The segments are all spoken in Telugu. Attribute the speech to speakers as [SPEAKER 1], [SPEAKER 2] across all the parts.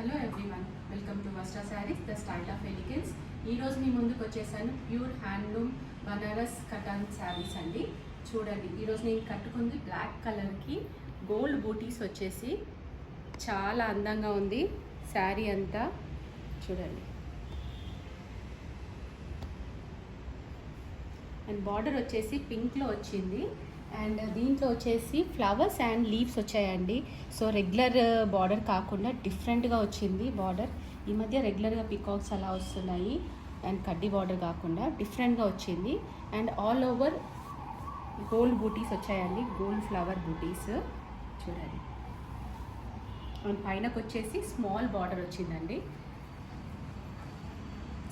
[SPEAKER 1] Hello everyone, welcome to Vastra sarees the style of elegance. ఈరోజు మీ ముందుకు వచ్చేసాను ప్యూర్ హ్యాండ్లూమ్ బనారస్ కటాన్ శారీస్ అండి. చూడండి, ఈరోజు నేను కట్టుకుంది బ్లాక్ కలర్కి గోల్డ్ బూటీస్ వచ్చేసి చాలా అందంగా ఉంది శారీ అంతా. చూడండి, అండ్ బార్డర్ వచ్చేసి పింక్లో వచ్చింది. అండ్ దీంట్లో వచ్చేసి ఫ్లవర్స్ అండ్ లీవ్స్ వచ్చాయండి. సో రెగ్యులర్ బార్డర్ కాకుండా డిఫరెంట్గా వచ్చింది బార్డర్. ఈ మధ్య రెగ్యులర్గా పికాక్స్ అలా వస్తున్నాయి, అండ్ కడ్డీ బార్డర్ కాకుండా డిఫరెంట్గా వచ్చింది. అండ్ ఆల్ ఓవర్ గోల్డ్ బూటీస్ వచ్చాయండి, గోల్డ్ ఫ్లవర్ బూటీస్. చూడండి, అండ్ పైనకు వచ్చేసి స్మాల్ బార్డర్ వచ్చిందండి.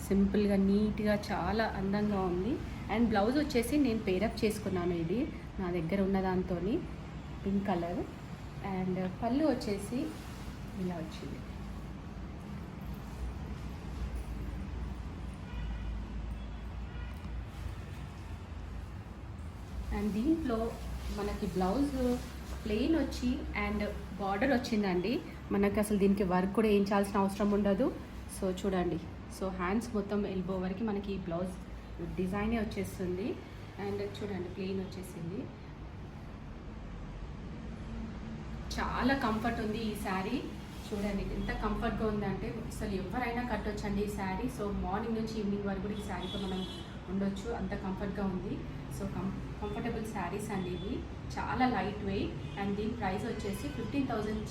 [SPEAKER 1] సింపుల్గా నీట్గా చాలా అందంగా ఉంది. అండ్ బ్లౌజ్ వచ్చేసి నేను పేరప్ చేసుకున్నాను, ఇది నా దగ్గర ఉన్న దాంతో పింక్ కలర్. అండ్ పళ్ళు వచ్చేసి ఇలా వచ్చింది. అండ్ దీంట్లో మనకి బ్లౌజ్ ప్లెయిన్ వచ్చి అండ్ బార్డర్ వచ్చిందండి. మనకి అసలు దీనికి వర్క్ కూడా వేయించాల్సిన అవసరం ఉండదు. సో చూడండి, సో హ్యాండ్స్ మొత్తం ఎల్బో వరకు మనకి ఈ బ్లౌజ్ డిజైనే వచ్చేస్తుంది. అండ్ చూడండి, ప్లెయిన్ వచ్చేసింది. చాలా కంఫర్ట్ ఉంది ఈ శారీ. చూడండి ఎంత కంఫర్ట్గా ఉందంటే అసలు ఎవరైనా కట్టొచ్చండి ఈ శారీ. సో మార్నింగ్ నుంచి ఈవినింగ్ వరకు కూడా ఈ శారీతో మనం ఉండొచ్చు, అంత కంఫర్ట్గా ఉంది. సో కంఫర్టబుల్ శారీస్ అండి ఇవి, చాలా లైట్ వెయిట్. అండ్ దీని ప్రైస్ వచ్చేసి 15,000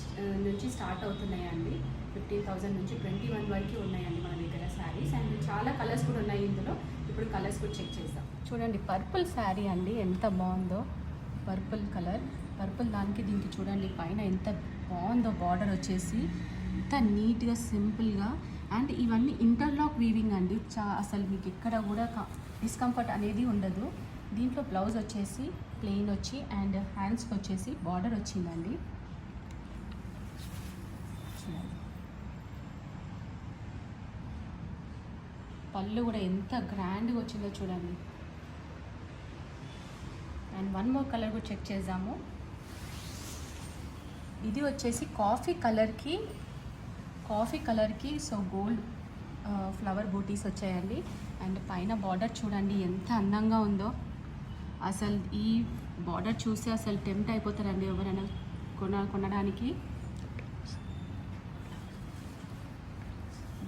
[SPEAKER 1] నుంచి స్టార్ట్ అవుతున్నాయండి. 15,000 నుంచి 21 వరకు ఉన్నాయండి మన దగ్గర శారీస్. అండ్ చాలా కలర్స్ కూడా ఉన్నాయి ఇందులో. ఇప్పుడు కలర్స్ కూడా చెక్ చేద్దాం. చూడండి, పర్పుల్ శారీ అండి, ఎంత బాగుందో. పర్పుల్ కలర్, పర్పుల్ దానికి దీనికి చూడండి పైన ఎంత బాగుందో. బార్డర్ వచ్చేసి ఎంత నీట్గా సింపుల్గా. అండ్ ఇవన్నీ ఇంటర్లాక్ వీవింగ్ అండి. అసలు మీకు ఎక్కడ కూడా డిస్కంఫర్ట్ అనేది ఉండదు. దీంట్లో బ్లౌజ్ వచ్చేసి ప్లెయిన్ వచ్చి అండ్ హ్యాండ్స్కి వచ్చేసి బార్డర్ వచ్చిందండి. చూడండి, పళ్ళు కూడా ఎంత గ్రాండ్గా వచ్చిందో చూడండి. అండ్ వన్ మోర్ కలర్ కూడా చెక్ చేద్దాము. ఇది వచ్చేసి కాఫీ కలర్కి సో గోల్డ్ ఫ్లవర్ బూటీస్ వచ్చాయండి. అండ్ పైన బార్డర్ చూడండి ఎంత అందంగా ఉందో. అసలు ఈ బార్డర్ చూస్తే అసలు టెంప్ట్ అయిపోతారండి ఎవరైనా కొనడానికి.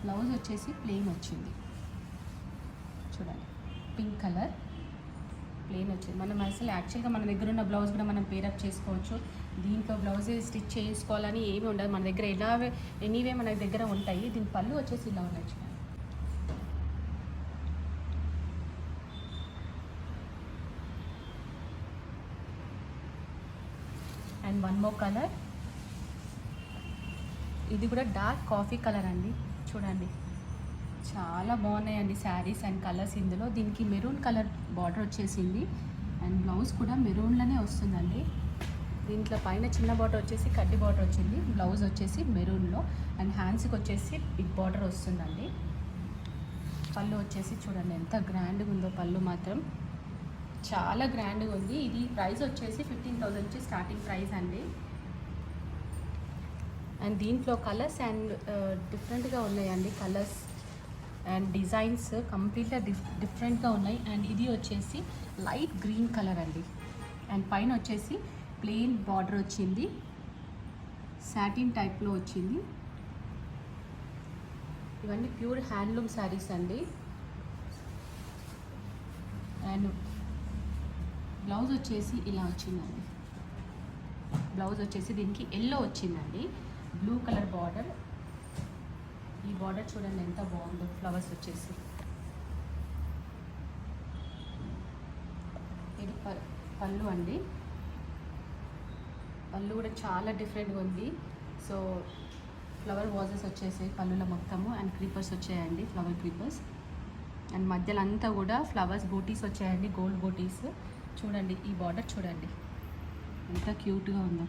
[SPEAKER 1] బ్లౌజ్ వచ్చేసి ప్లెయిన్ వచ్చింది. చూడండి, పింక్ కలర్ ప్లెయిన్ వచ్చింది. మనం అసలు యాక్చువల్గా మన దగ్గర ఉన్న బ్లౌజ్ కూడా మనం పేరప్ చేసుకోవచ్చు. దీంట్లో బ్లౌజ్ స్టిచ్ చేసుకోవాలని ఏమి ఉండదు, మన దగ్గర ఎనీవే మన దగ్గర ఉంటాయి. దీని పళ్ళు వచ్చేసి ఇలా ఉన్నాయి చూడండి. అండ్ వన్ మోర్ కలర్, ఇది కూడా డార్క్ కాఫీ కలర్ అండి. చూడండి, చాలా బాగున్నాయండి శారీస్ అండ్ కలర్స్ ఇందులో. దీనికి మెరూన్ కలర్ బార్డర్ వచ్చేసింది. అండ్ బ్లౌజ్ కూడా మెరూన్లోనే వస్తుందండి. దీంట్లో పైన చిన్న బార్డర్ వచ్చేసి కడ్డీ బార్డర్ వచ్చింది, బ్లౌజ్ వచ్చేసి మెరూన్లో. అండ్ హ్యాండ్స్కి వచ్చేసి బిగ్ బార్డర్ వస్తుందండి. పళ్ళు వచ్చేసి చూడండి ఎంత గ్రాండ్గా ఉందో. పళ్ళు మాత్రం చాలా గ్రాండ్గా ఉంది. ఇది ప్రైస్ వచ్చేసి 15,000 నుంచి స్టార్టింగ్ ప్రైస్ అండి. అండ్ దీంట్లో కలర్స్ అండ్ డిఫరెంట్గా ఉన్నాయండి. కలర్స్ అండ్ డిజైన్స్ కంప్లీట్గా డిఫరెంట్గా ఉన్నాయి. అండ్ ఇది వచ్చేసి లైట్ గ్రీన్ కలర్ అండి. అండ్ పైన వచ్చేసి ప్లెయిన్ బార్డర్ వచ్చింది, సాటిన్ టైప్లో వచ్చింది. ఇవన్నీ ప్యూర్ హ్యాండ్లూమ్ శారీస్ అండి. అండ్ బ్లౌజ్ వచ్చేసి ఇలా వచ్చిందండి. బ్లౌజ్ వచ్చేసి దీనికి ఎల్లో వచ్చిందండి, బ్లూ కలర్ బార్డర్. ఈ బార్డర్ చూడండి ఎంత బాగుందో, ఫ్లవర్స్ వచ్చేసి. ఇది పళ్ళు అండి. పళ్ళు కూడా చాలా డిఫరెంట్గా ఉంది. సో ఫ్లవర్ వాజెస్ వచ్చేసాయి పళ్ళులో మొత్తము. అండ్ క్రీపర్స్ వచ్చాయండి, ఫ్లవర్ క్రీపర్స్. అండ్ మధ్యలో అంతా కూడా ఫ్లవర్స్ బూటీస్ వచ్చాయండి, గోల్డ్ బూటీస్. చూడండి, ఈ బార్డర్ చూడండి ఎంత క్యూట్గా ఉందో.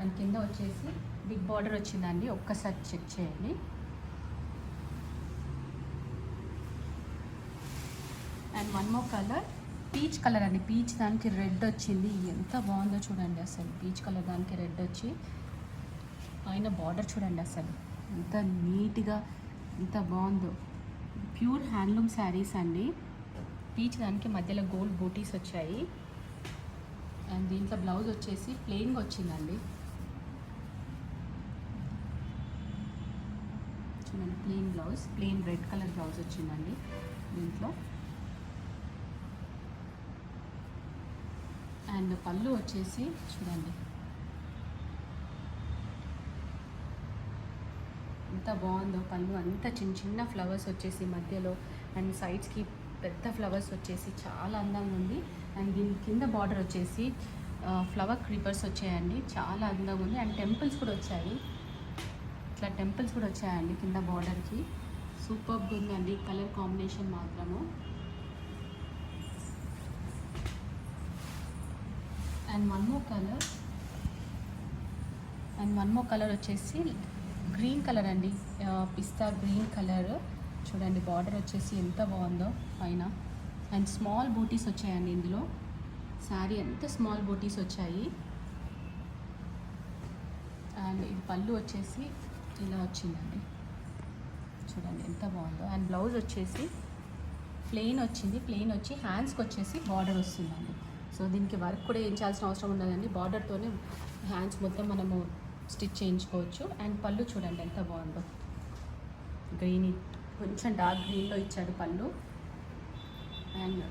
[SPEAKER 1] అండ్ కింద వచ్చేసి బిగ్ బార్డర్ వచ్చిందండి, ఒక్కసారి చెక్ చేయండి. And one more colour, peach colour అండి. పీచ్ దానికి రెడ్ వచ్చింది, ఎంత బాగుందో చూడండి. అసలు పీచ్ కలర్ దానికి రెడ్ వచ్చి పైన బార్డర్ చూడండి అసలు ఎంత నీట్గా ఎంత బాగుందో. ప్యూర్ హ్యాండ్లూమ్ శారీస్ అండి. పీచ్ దానికి మధ్యలో గోల్డ్ బూటీస్ వచ్చాయి. అండ్ దీంట్లో బ్లౌజ్ వచ్చేసి ప్లెయిన్గా వచ్చిందండి. చూడండి plain blouse, plain red colour blouse వచ్చిందండి దీంట్లో. అండ్ పళ్ళు వచ్చేసి చూడండి ఎంత బాగుందో. పళ్ళు అంతా చిన్న చిన్న ఫ్లవర్స్ వచ్చేసి మధ్యలో, అండ్ సైడ్స్కి పెద్ద ఫ్లవర్స్ వచ్చేసి చాలా అందంగా ఉంది. అండ్ దీని కింద బార్డర్ వచ్చేసి ఫ్లవర్ క్రీపర్స్ వచ్చాయండి, చాలా అందంగా ఉంది. అండ్ టెంపుల్స్ కూడా వచ్చాయి, ఇట్లా టెంపుల్స్ కూడా వచ్చాయండి కింద బార్డర్కి. సూపర్గా ఉందండి కలర్ కాంబినేషన్ మాత్రము. అండ్ వన్ మోర్ కలర్ వచ్చేసి గ్రీన్ కలర్ అండి, పిస్తా గ్రీన్ కలర్. చూడండి బార్డర్ వచ్చేసి ఎంత బాగుందో పైన. అండ్ స్మాల్ బూటీస్ వచ్చాయండి ఇందులో. శారీ అంతా స్మాల్ బూటీస్ వచ్చాయి. అండ్ ఇది పళ్ళు వచ్చేసి ఇలా వచ్చిందండి, చూడండి ఎంత బాగుందో. అండ్ బ్లౌజ్ వచ్చేసి ప్లెయిన్ వచ్చింది, ప్లెయిన్ వచ్చి హ్యాండ్స్కి వచ్చేసి బార్డర్ వస్తుందండి. సో దీనికి వర్క్ కూడా ఏం చేయాల్సిన అవసరం ఉండదండి, బార్డర్తోనే హ్యాండ్స్ మొత్తం మనము స్టిచ్ చేయించుకోవచ్చు. అండ్ పళ్ళు చూడండి ఎంత బాగుందో, గ్రీన్ కొంచెం డార్క్ గ్రీన్లో ఇచ్చాడు పళ్ళు. అండ్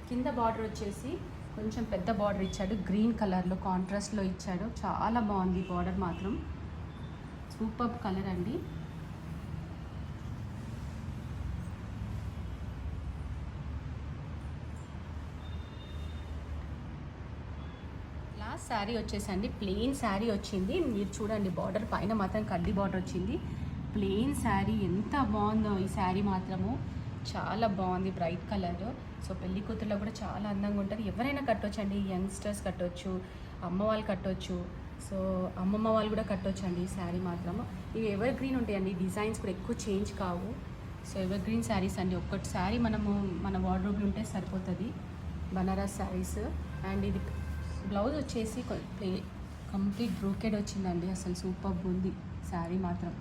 [SPEAKER 1] కింద బార్డర్ వచ్చేసి కొంచెం పెద్ద బార్డర్ ఇచ్చాడు, గ్రీన్ కలర్లో కాంట్రాస్ట్లో ఇచ్చాడు. చాలా బాగుంది బార్డర్ మాత్రం, సూపర్ కలర్ అండి. లాస్ట్ శారీ వచ్చేసండి ప్లెయిన్ శారీ వచ్చింది. మీరు చూడండి బార్డర్ పైన మాత్రం కడ్డీ బార్డర్ వచ్చింది. ప్లెయిన్ శారీ ఎంత బాగుందో ఈ శారీ మాత్రము, చాలా బాగుంది బ్రైట్ కలర్. సో పెళ్లి కూతుర్లో కూడా చాలా అందంగా ఉంటుంది. ఎవరైనా కట్టొచ్చు అండి, యంగ్స్టర్స్ కట్టొచ్చు, అమ్మ వాళ్ళు కట్టొచ్చు, సో అమ్మమ్మ వాళ్ళు కూడా కట్టొచ్చు అండి ఈ శారీ మాత్రము. ఇవి ఎవర్ గ్రీన్ ఉంటాయండి, డిజైన్స్ కూడా ఎక్కువ చేంజ్ కావు. సో ఎవర్ గ్రీన్ శారీస్ అండి. ఒక్కటి శారీ మనము మన వార్డ్రోబ్లో ఉంటే సరిపోతుంది, బనారస్ శారీస్. అండ్ ఇది బ్లౌజ్ వచ్చేసి కంప్లీట్ బ్రోకెడ్ వచ్చిందండి, అసలు సూపర్ ఉంది శారీ మాత్రం.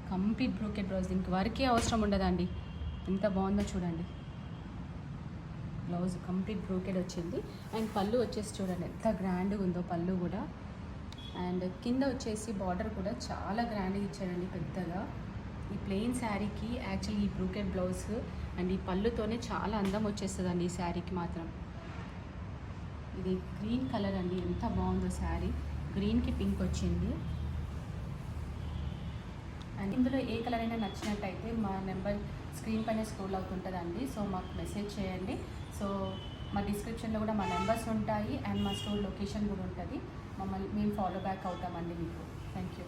[SPEAKER 1] కంప్లీట్ బ్రోకెడ్ బ్లౌజ్, దీనికి వర్కే అవసరం ఉండదండి, ఎంత బాగుందో చూడండి. బ్లౌజ్ కంప్లీట్ బ్రోకెడ్ వచ్చింది. అండ్ పళ్ళు వచ్చేసి చూడండి ఎంత గ్రాండ్గా ఉందో పళ్ళు కూడా. అండ్ కింద వచ్చేసి బార్డర్ కూడా చాలా గ్రాండ్గా ఇచ్చాడండి పెద్దగా. ఈ ప్లెయిన్ శారీకి యాక్చువల్లీ ఈ బ్రోకెడ్ బ్లౌజ్ అండ్ ఈ పళ్ళుతోనే చాలా అందం వచ్చేస్తుందండి ఈ శారీకి మాత్రం. ఇది గ్రీన్ కలర్ అండి, ఎంత బాగుందో శారీ, గ్రీన్కి పింక్ వచ్చింది. అండ్ ఇందులో ఏ కలర్ అయినా నచ్చినట్టయితే మా నెంబర్ స్క్రీన్ పైన స్క్రోల్ అవుతుంటుందండి, సో మాకు మెసేజ్ చేయండి. సో మా డిస్క్రిప్షన్లో కూడా మా నెంబర్స్ ఉంటాయి అండ్ మా స్టోర్ లొకేషన్ కూడా ఉంటుంది. మేము ఫాలో బ్యాక్ అవుతామండి మీకు. Thank you.